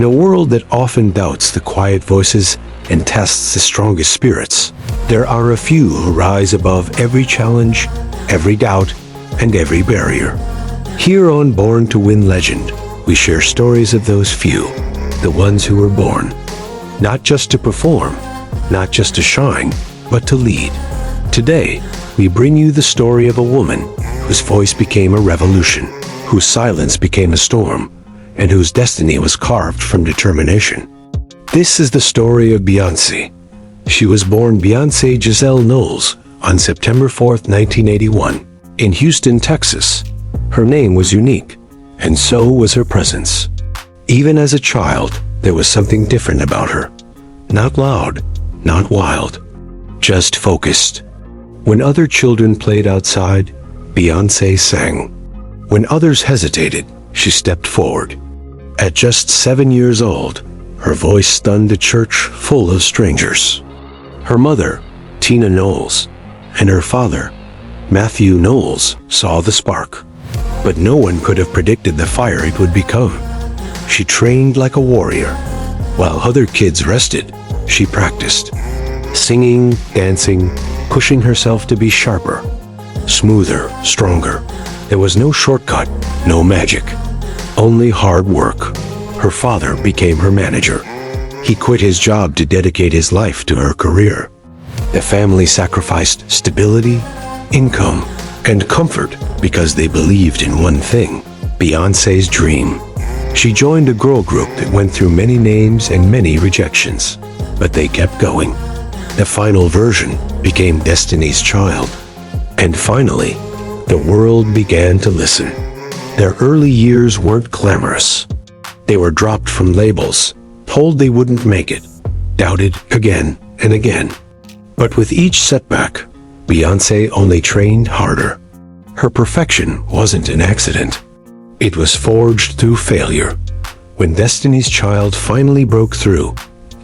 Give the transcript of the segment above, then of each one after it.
In a world that often doubts the quiet voices and tests the strongest spirits, there are a few who rise above every challenge, every doubt, and every barrier. Here on Born to Win Legend, we share stories of those few, the ones who were born, not just to perform, not just to shine, but to lead. Today, we bring you the story of a woman whose voice became a revolution, whose silence became a storm, and whose destiny was carved from determination. This is the story of Beyoncé. She was born Beyoncé Giselle Knowles on September 4th, 1981, in Houston, Texas. Her name was unique, and so was her presence. Even as a child, there was something different about her. Not loud, not wild, just focused. When other children played outside, Beyoncé sang. When others hesitated, she stepped forward. At just 7 years old, her voice stunned a church full of strangers. Her mother, Tina Knowles, and her father, Matthew Knowles, saw the spark. But no one could have predicted the fire it would become. She trained like a warrior. While other kids rested, she practiced. Singing, dancing, pushing herself to be sharper, smoother, stronger. There was no shortcut, no magic. Only hard work. Her father became her manager. He quit his job to dedicate his life to her career. The family sacrificed stability, income, and comfort because they believed in one thing, Beyoncé's dream. She joined a girl group that went through many names and many rejections, but they kept going. The final version became Destiny's Child. And finally, the world began to listen. Their early years weren't glamorous. They were dropped from labels, told they wouldn't make it, doubted again and again. But with each setback, Beyoncé only trained harder. Her perfection wasn't an accident. It was forged through failure. When Destiny's Child finally broke through,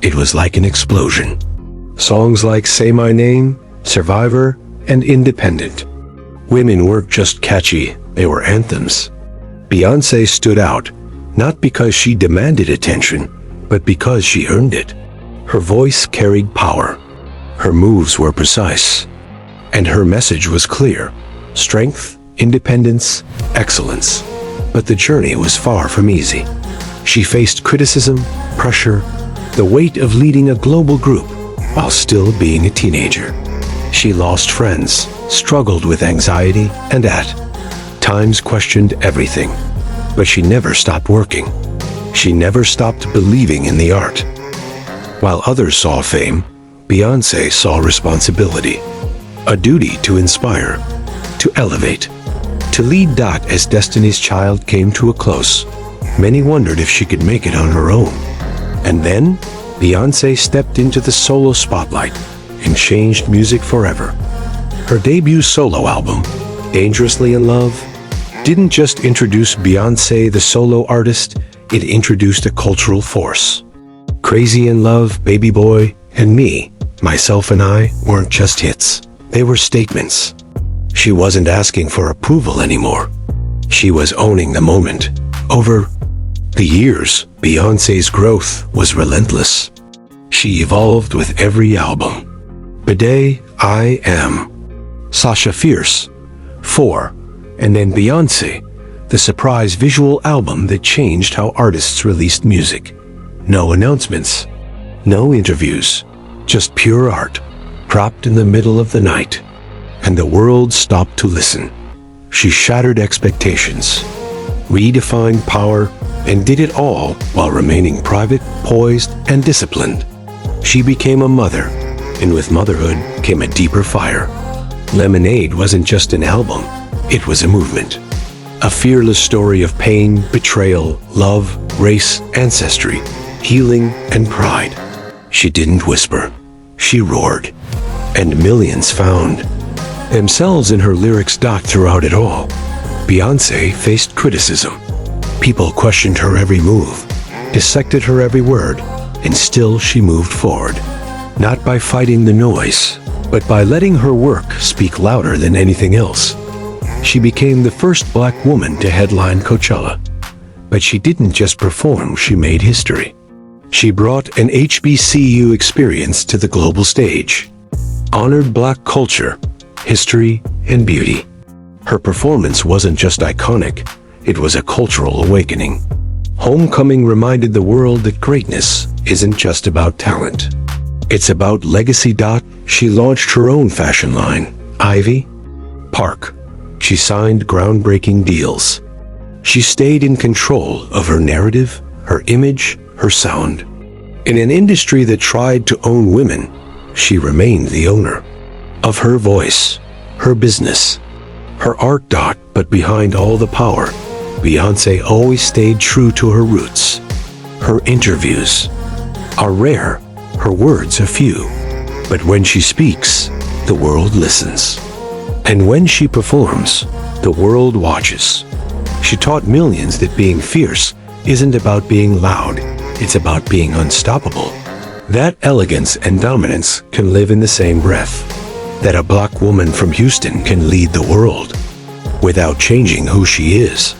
it was like an explosion. Songs like Say My Name, Survivor, and Independent. Women weren't just catchy, they were anthems. Beyoncé stood out, not because she demanded attention, but because she earned it. Her voice carried power. Her moves were precise. And her message was clear: strength, independence, excellence. But the journey was far from easy. She faced criticism, pressure, the weight of leading a global group while still being a teenager. She lost friends, struggled with anxiety, and at times questioned everything. But she never stopped working. She never stopped believing in the art. While others saw fame, Beyoncé saw responsibility. A duty to inspire, to elevate, to lead. As Destiny's Child came to a close, many wondered if she could make it on her own. And then, Beyoncé stepped into the solo spotlight and changed music forever. Her debut solo album, Dangerously in Love, didn't just introduce Beyoncé the solo artist, it introduced a cultural force. Crazy in Love, Baby Boy, and Me, Myself and I weren't just hits, they were statements. She wasn't asking for approval anymore. She was owning the moment. Over the years, Beyoncé's growth was relentless. She evolved with every album. Bidet, I Am, Sasha Fierce, 4, and then Beyoncé, the surprise visual album that changed how artists released music. No announcements, no interviews, just pure art, dropped in the middle of the night. And the world stopped to listen. She shattered expectations, redefined power, and did it all while remaining private, poised, and disciplined. She became a mother, and with motherhood came a deeper fire. Lemonade wasn't just an album, it was a movement. A fearless story of pain, betrayal, love, race, ancestry, healing, and pride. She didn't whisper, she roared. And millions found themselves in her lyrics. Throughout it all, Beyoncé faced criticism. People questioned her every move, dissected her every word, and still she moved forward. Not by fighting the noise, but by letting her work speak louder than anything else. She became the first Black woman to headline Coachella, But she didn't just perform, she made history. She brought an HBCU experience to the global stage, honored Black culture, history, and beauty. Her performance wasn't just iconic, it was a cultural awakening. Homecoming reminded the world that greatness isn't just about talent. It's about legacy. She launched her own fashion line, Ivy Park. She signed groundbreaking deals. She stayed in control of her narrative, her image, her sound. In an industry that tried to own women, she remained the owner of her voice, her business, her art. But behind all the power, Beyoncé always stayed true to her roots. Her interviews are rare, her words are few. But when she speaks, the world listens. And when she performs, the world watches. She taught millions that being fierce isn't about being loud, it's about being unstoppable. That elegance and dominance can live in the same breath. That a Black woman from Houston can lead the world without changing who she is.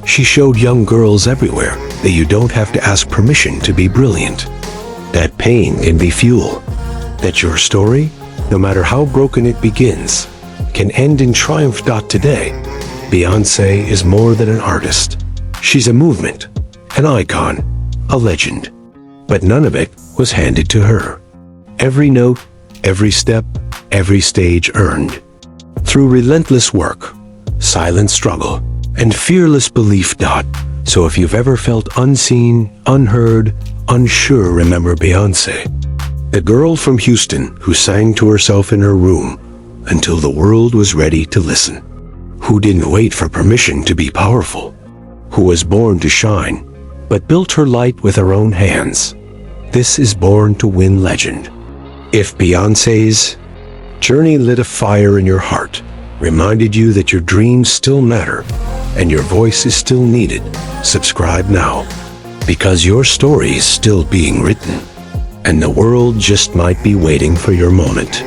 She showed young girls everywhere that you don't have to ask permission to be brilliant. That pain can be fuel. That your story, no matter how broken it begins, can end in triumph. Today, Beyoncé is more than an artist. She's a movement, an icon, a legend. But none of it was handed to her. Every note, every step, every stage earned. Through relentless work, silent struggle, and fearless belief. So if you've ever felt unseen, unheard, unsure, remember Beyoncé. The girl from Houston who sang to herself in her room until the world was ready to listen. Who didn't wait for permission to be powerful. Who was born to shine, but built her light with her own hands. This is Born to Win legend. If Beyoncé's journey lit a fire in your heart, reminded you that your dreams still matter, and your voice is still needed, subscribe now. Because your story is still being written, and the world just might be waiting for your moment.